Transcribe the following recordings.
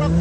Que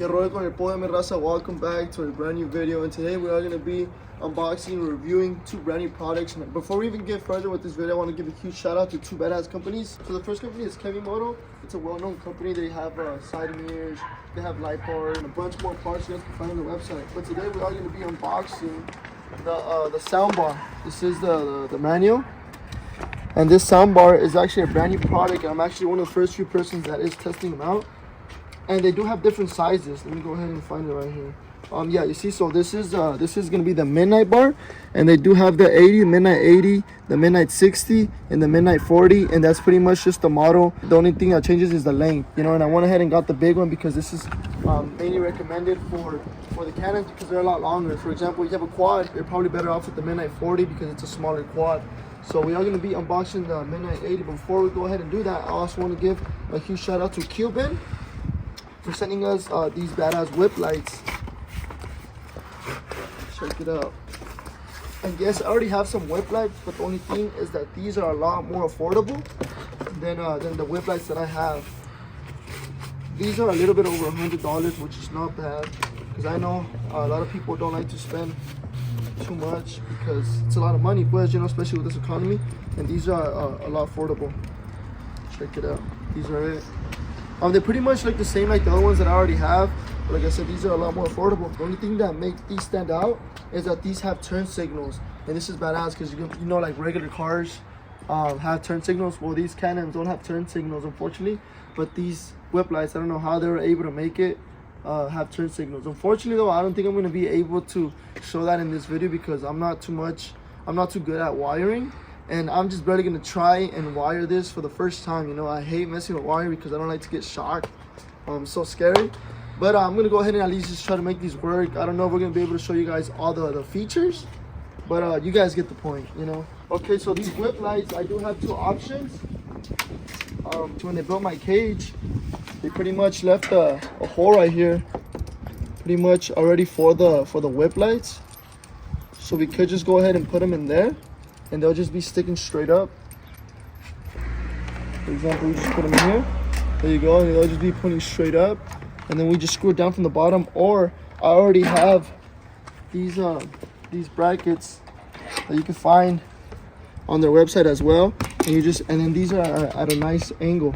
rollo con el pollo, mi raza. Welcome back to a brand new video, and today we are going to be unboxing and reviewing two brand new products. And before we even get further with this video, I want to give a huge shout out to two badass companies. So the first company is Kevimoto. It's a well-known company. They have side mirrors, they have light bars, and a bunch more parts you guys can find on the website. But today we are going to be unboxing the Soundbar. This is the manual. And this soundbar is actually a brand new product. I'm actually one of the first few persons that is testing them out. And they do have different sizes. Let me go ahead and find it right here. Yeah, you see, so this is gonna be the midnight bar, and they do have the 80, midnight 80, the midnight 60, and the midnight 40, and that's pretty much just the model. The only thing that changes is the length, you know. And I went ahead and got the big one because this is mainly recommended for the CANAMs because they're a lot longer. For example, if you have a quad, you're probably better off with the midnight 40 because it's a smaller quad. So we are going to be unboxing the midnight 80. Before we go ahead and do that, I also want to give a huge shout out to Cuban for sending us these badass whip lights. Check it out. And yes, I already have some whip lights, but the only thing is that these are a lot more affordable than the whip lights that I have. These are a little bit over $100, which is not bad, because I know a lot of people don't like to spend too much because it's a lot of money, but you know, especially with this economy. And these are a lot affordable. Check it out. These are it. They're pretty much like the same like the other ones that I already have, but like I said, these are a lot more affordable. The only thing that makes these stand out is that these have turn signals, and this is badass because you know, like regular cars have turn signals. Well, these CANAMs don't have turn signals, unfortunately, but these whip lights, I don't know how they were able to make it have turn signals. Unfortunately though, I don't think I'm going to be able to show that in this video because I'm not too good at wiring, and I'm just barely going to try and wire this for the first time. You know, I hate messing with wiring because I don't like to get shocked. It's so scary. But I'm going to go ahead and at least just try to make these work. I don't know if we're going to be able to show you guys all the features, but you guys get the point, you know. Okay, so these whip lights, I do have two options. When they built my cage, they pretty much left a hole right here, pretty much already for the whip lights. So we could just go ahead and put them in there, and they'll just be sticking straight up. For example, we just put them in here. There you go, and they'll just be pointing straight up. And then we just screw it down from the bottom. Or I already have these brackets that you can find on their website as well. And then these are at a nice angle.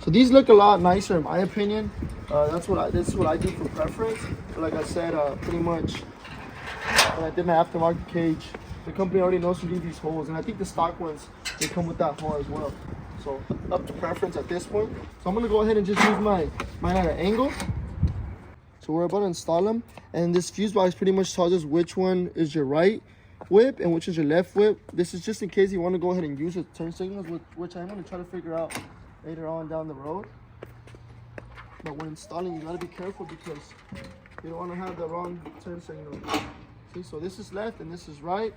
So these look a lot nicer in my opinion. This is what I do for preference. But like I said, pretty much when I did my aftermarket cage, the company already knows to leave these holes, and I think the stock ones, they come with that hole as well. So up to preference at this point. So I'm gonna go ahead and just use mine at an angle. So we're about to install them, and this fuse box pretty much tells us which one is your right whip and which is your left whip. This is just in case you want to go ahead and use the turn signals, which I'm going to try to figure out later on down the road. But when installing, you got to be careful because you don't want to have the wrong turn signal. See, so this is left and this is right.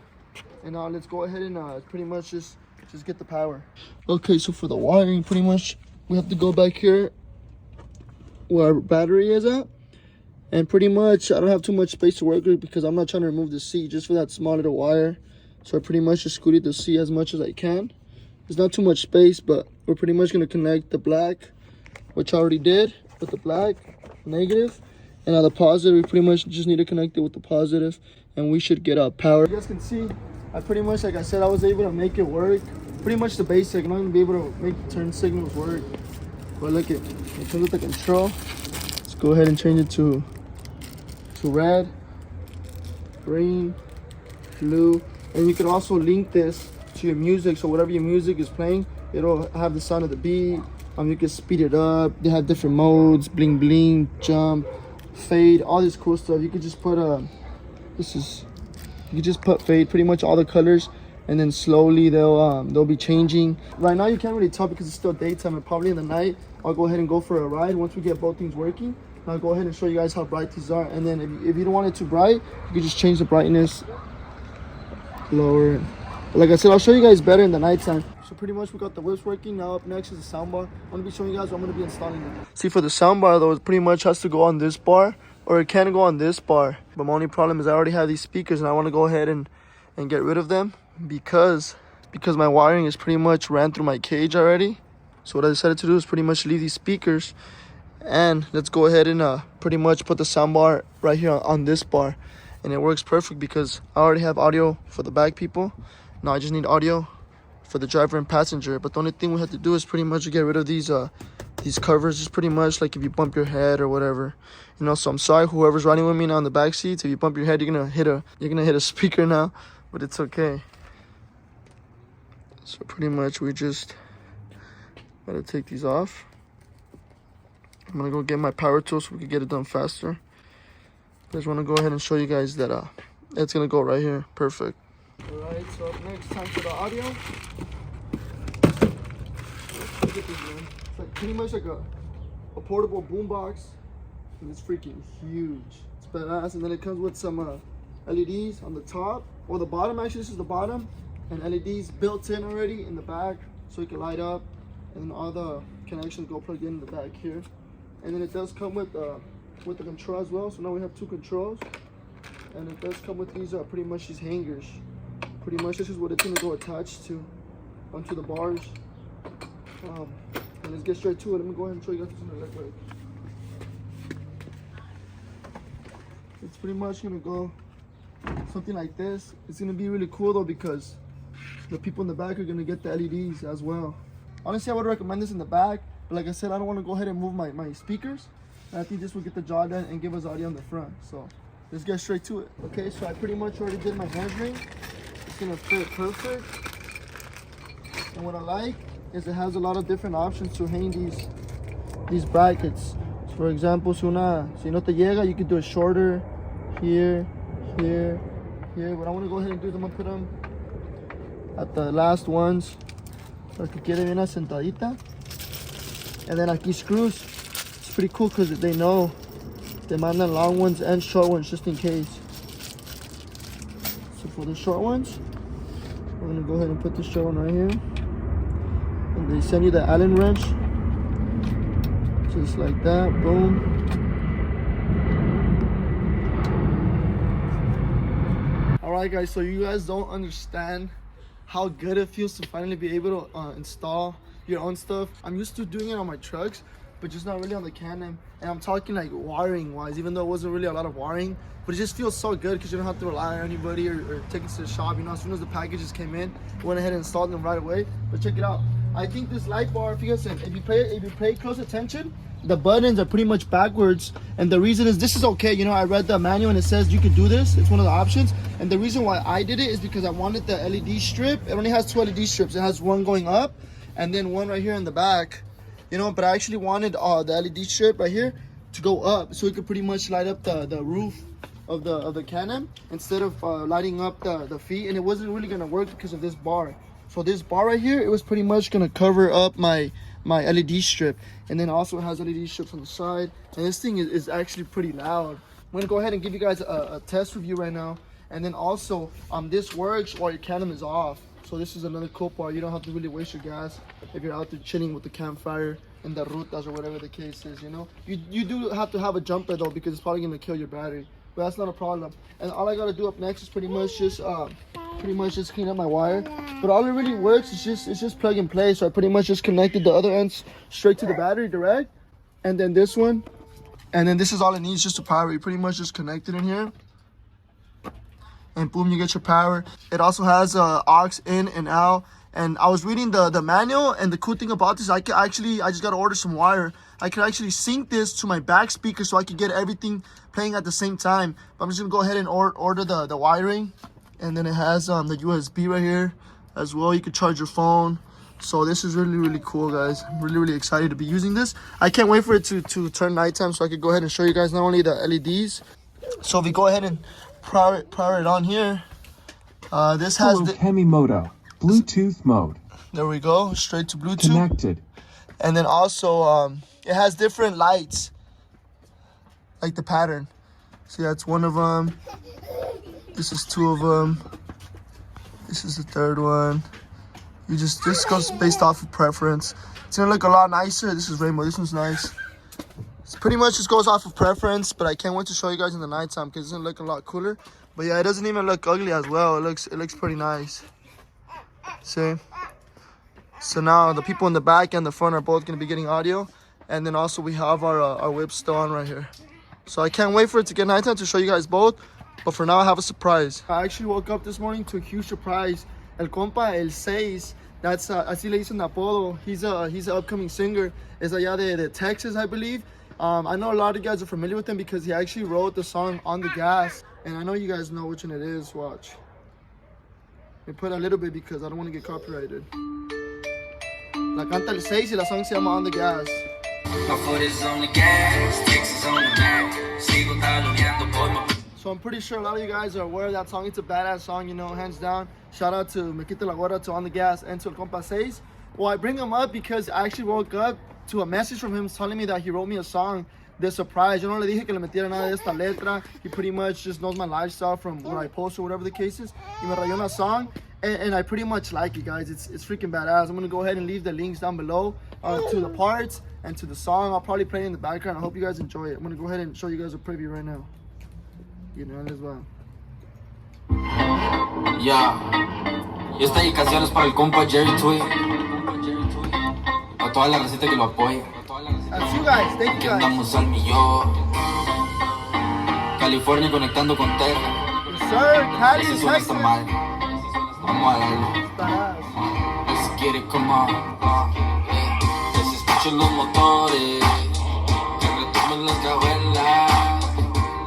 And now let's go ahead and pretty much just get the power. Okay, so for the wiring, pretty much we have to go back here where our battery is at. And pretty much I don't have too much space to work with because I'm not trying to remove the C just for that small little wire. So I pretty much just scooted the C as much as I can. There's not too much space, but we're pretty much going to connect the black, which I already did with the black, negative. And now the positive, we pretty much just need to connect it with the positive, and we should get power. You guys can see, I pretty much, like I said, I was able to make it work. Pretty much the basic. I'm not going to be able to make the turn signals work. But look at, in terms of the control, let's go ahead and change it to red, green, blue. And you can also link this to your music, so whatever your music is playing, it'll have the sound of the beat. You can speed it up. They have different modes: bling bling, jump, fade, all this cool stuff. You could just put you could just put fade, pretty much all the colors, and then slowly they'll be changing. Right now you can't really tell because it's still daytime, and probably in the night I'll go ahead and go for a ride once we get both things working. I'll go ahead and show you guys how bright these are, and then if you don't want it too bright, you can just change the brightness, lower it. But like I said, I'll show you guys better in the nighttime. So pretty much we got the whips working. Now up next is the soundbar. I'm going to be showing you guys what I'm going to be installing it. See, for the soundbar though, it pretty much has to go on this bar, or it can go on this bar. But my only problem is I already have these speakers and I want to go ahead and get rid of them. because my wiring is pretty much ran through my cage already. So what I decided to do is pretty much leave these speakers, and let's go ahead and pretty much put the soundbar right here on this bar. And it works perfect because I already have audio for the back people. Now I just need audio for the driver and passenger. But the only thing we have to do is pretty much get rid of these covers. Just pretty much like if you bump your head or whatever, you know. So I'm sorry whoever's riding with me now in the back seats. If you bump your head, you're gonna hit a speaker now, but it's okay. So pretty much we just gotta take these off. I'm gonna go get my power tool so we can get it done faster. I just want to go ahead and show you guys that it's gonna go right here. Perfect. All right, so up next, time for the audio. Look at this, man. It's like pretty much like a portable boombox, and it's freaking huge. It's badass. And then it comes with some LEDs on the top or the bottom. Actually, this is the bottom, and LEDs built in already in the back, so it can light up. And then all the connections go plugged in the back here. And then it does come with the control as well. So now we have 2 controls, and it does come with these pretty much these hangers. Pretty much this is what it's gonna go attached to onto the bars. And let's get straight to it. Let me go ahead and show you guys what's gonna look like. It's pretty much gonna go something like this. It's gonna be really cool though because the people in the back are gonna get the LEDs as well. Honestly, I would recommend this in the back, but like I said, I don't want to go ahead and move my speakers. And I think this will get the job done and give us audio on the front. So let's get straight to it. Okay, so I pretty much already did my measuring. It's gonna fit perfect. And what I like is it has a lot of different options to hang these brackets. So for example, si no te llega, you could do it shorter, here, here, here. What I want to go ahead and do is I'm gonna put them at the last ones, para que quede bien asentadita. And then aquí screws. It's pretty cool because they know they mandan long ones and short ones just in case. So for the short ones, we're gonna go ahead and put the short one right here. And they send you the Allen wrench, just like that. Boom. All right, guys. So you guys don't understand how good it feels to finally be able to install your own stuff. I'm used to doing it on my trucks, but just not really on the CANAM. And I'm talking like wiring wise, even though it wasn't really a lot of wiring, but it just feels so good because you don't have to rely on anybody or take it to the shop. You know, as soon as the packages came in, we went ahead and installed them right away. But check it out. I think this light bar, if you pay close attention, the buttons are pretty much backwards. And the reason is this is okay. You know, I read the manual and it says you could do this. It's one of the options. And the reason why I did it is because I wanted the LED strip. It only has 2 LED strips. It has one going up and then one right here in the back. You know, but I actually wanted the LED strip right here to go up so it could pretty much light up the roof of the CANAM instead of lighting up the feet. And it wasn't really gonna work because of this bar. So this bar right here, it was pretty much gonna cover up my LED strip. And then also it has LED strips on the side. And this thing is actually pretty loud. I'm gonna go ahead and give you guys a test review right now. And then also this works while your CANAM is off. So this is another cool part. You don't have to really waste your gas if you're out there chilling with the campfire and the rutas or whatever the case is, you know. You do have to have a jumper though because it's probably gonna kill your battery. But that's not a problem. And all I gotta do up next is pretty much just clean up my wire. But all it really works is just plug and play. So I pretty much just connected the other ends straight to the battery direct. And then this one. And then this is all it needs just to power. You pretty much just connect it in here. And boom, you get your power. It also has aux in and out. And I was reading the manual, and the cool thing about this, I just got to order some wire. I could actually sync this to my back speaker so I could get everything playing at the same time. But I'm just going to go ahead and order the wiring. And then it has the USB right here as well. You could charge your phone. So this is really, really cool, guys. I'm really, really excited to be using this. I can't wait for it to turn nighttime so I could go ahead and show you guys not only the LEDs. So if we go ahead and power it on here, this has the Hemimoto Bluetooth mode. There we go, straight to Bluetooth. Connected. And then also it has different lights, like the pattern. See, that's one of them. This is 2 of them. This is the 3rd one. This goes based off of preference. It's gonna look a lot nicer. This is rainbow. This one's nice. It's pretty much just goes off of preference, but I can't wait to show you guys in the nighttime because it's gonna look a lot cooler. But yeah, it doesn't even look ugly as well. It looks pretty nice. See? So now the people in the back and the front are both going to be getting audio. And then also we have our whip still on right here. So I can't wait for it to get nighttime to show you guys both. But for now, I have a surprise. I actually woke up this morning to a huge surprise. El compa, El 6, that's así le dicen apodo. He's an upcoming singer. Es allá de Texas, I believe. I know a lot of you guys are familiar with him because he actually wrote the song On the Gas. And I know you guys know which one it is. Watch. Let me put a little bit because I don't want to get copyrighted. La canta El 6 y la song se llama On the Gas. My foot is on the gas, Texas on the map. Sigo taloneando por my... So I'm pretty sure a lot of you guys are aware of that song. It's a badass song, you know, hands down. Shout out to Mequita La Gorda, to On the Gas, and to El Compa 6. Well, I bring him up because I actually woke up to a message from him telling me that he wrote me a song, The Surprise. Yo no le dije que le metiera nada de esta letra. He pretty much just knows my lifestyle from what I post or whatever the case is. Y me rayó una song, and I pretty much like it, guys. It's freaking badass. I'm going to go ahead and leave the links down below to the parts and to the song. I'll probably play it in the background. I hope you guys enjoy it. I'm going to go ahead and show you guys a preview right now. You know as well. Yeah. Y esta dedicación es para el compa Jerry Tweek. A toda la receta que lo apoya. That's you guys. Thank you guys. Andamos al millón. California conectando con Texas. Yes, sir. Cali, Ese suena esta Texas. madre. Vamos a darle. Badass. Let's get it, come on. Que se escuchen los motores. Que retumben las cajuelas.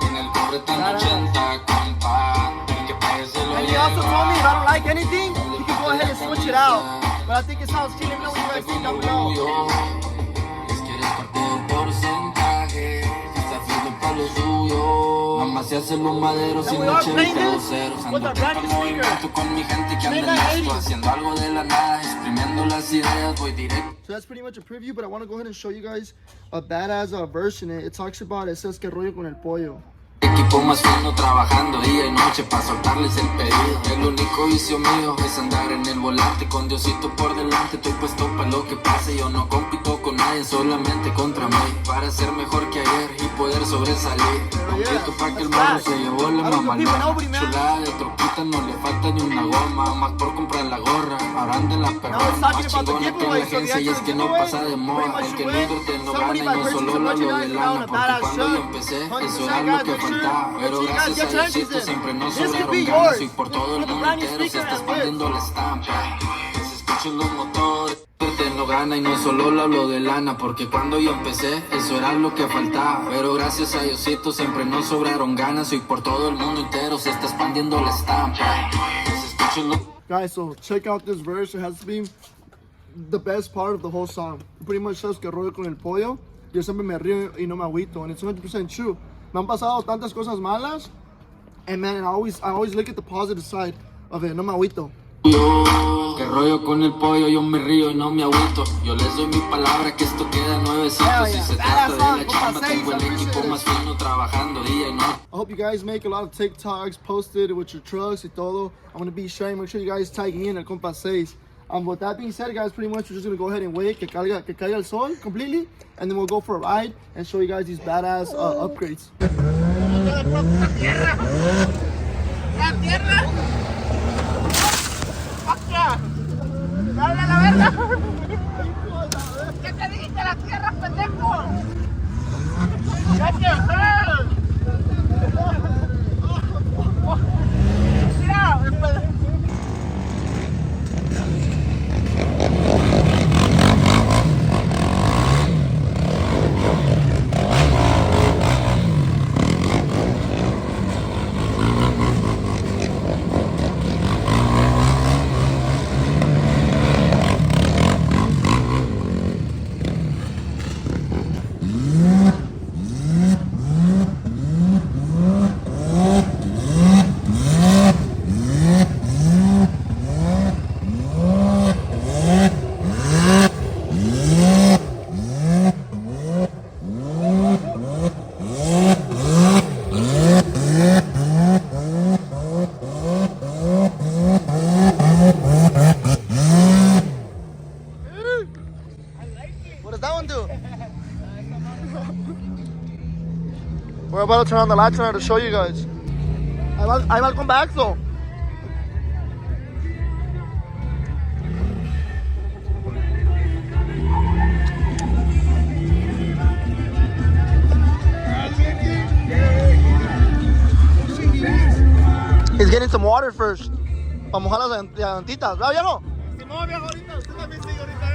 En el cobre tan 80, compa. Que parece lo And he also told me if I don't like anything, you can go ahead and switch it out. But I think it sounds chill. Let me know what you guys think down below. Es que eres parte de un porcentaje. Que está firme para lo suyo. Mamá se hace los maderos And sin we are noche playing de this ceros. with our brand new speaker. Con mi gente que anda en Mega esto. 80s. Haciendo algo de la nada. Exprimiendo las ideas. Voy directo. So that's pretty much a preview, but I want to go ahead and show you guys a badass verse in it. It talks about, it says que rollo con el pollo. Equipo más fino trabajando día y noche para soltarles el pedido. El único vicio mío es andar en el volante con Diosito por delante. Estoy puesto para lo que pase. Yo no compito con nadie, solamente contra mí. Para ser mejor que ayer y poder sobresalir. Compito para que el mundo se llevó la mamalona. Chulada de troquita, no le falta ni una goma. Más por comprar la gorra, ahora anda la perra. Más chingona que la agencia y es que no pasa de moda. El que no invierte no gana y no solo lo de lana. Porque cuando yo empecé, eso era lo que faltaba. Pero gracias a Diosito siempre nos sobraron ganas. Y por todo el mundo entero se está expandiendo la estampa. Que se escuchen los motores. No gana y no solo lo hablo de lana. Porque cuando yo empecé, eso era lo que faltaba. Pero gracias a Diosito siempre nos sobraron ganas. Y por todo el mundo entero se está expandiendo la estampa. Que se escuchen los... Guys, so check out this verse. It has to be the best part of the whole song. It pretty much says que rollo con el pollo. Yo siempre me río y no me agüito. And it's 100% true. Me han pasado tantas cosas malas. And man, I always look at the positive side of it. No me agüito. Que rollo con el pollo, yo me río y no me agüito. Yo les doy mi palabra que esto queda nuevecito. Si se trata de la chamba, tengo el equipo más fino trabajando día y noche. I hope you guys make a lot of TikToks, posted with your trucks y todo. I'm going to be sharing. Make sure you guys tag in El Compa 6. With that being said, guys, pretty much we're just going to go ahead and wait que caiga el sol completely. And then we'll go for a ride and show you guys these badass upgrades. La tierra. ¡Dale a la verga! ¿Qué te dijiste la tierra, pendejo? ¡Ya te fue! ¡Mira! We're about to turn on the lights now to show you guys. Ahí va el comeback though. need some water first. Para mojar las llantitas, ¿verdad, viejo? Simón, viejo, ahorita. Usted también sigue ahorita,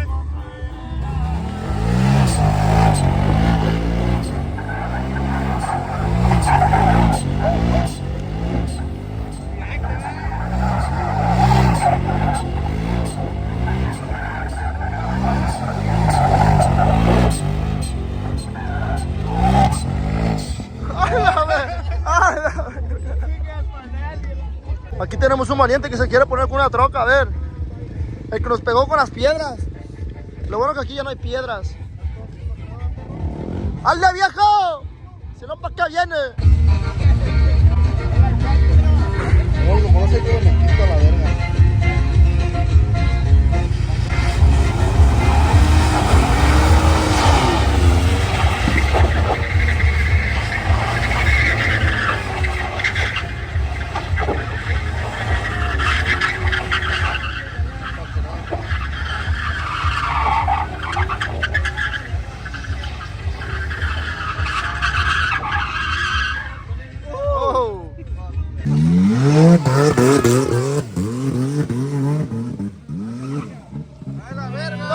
Aquí tenemos un valiente que se quiere poner con una troca, a ver. El que nos pegó con las piedras. Lo bueno que aquí ya no hay piedras. ¡Hazle, viejo! Si no, ¿para qué viene? No, como no sé qué me quito la verga.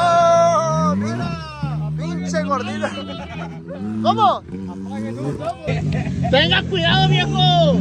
¡Oh, mira! ¡Pinche gordita! ¿Cómo? Tenga cuidado, viejo.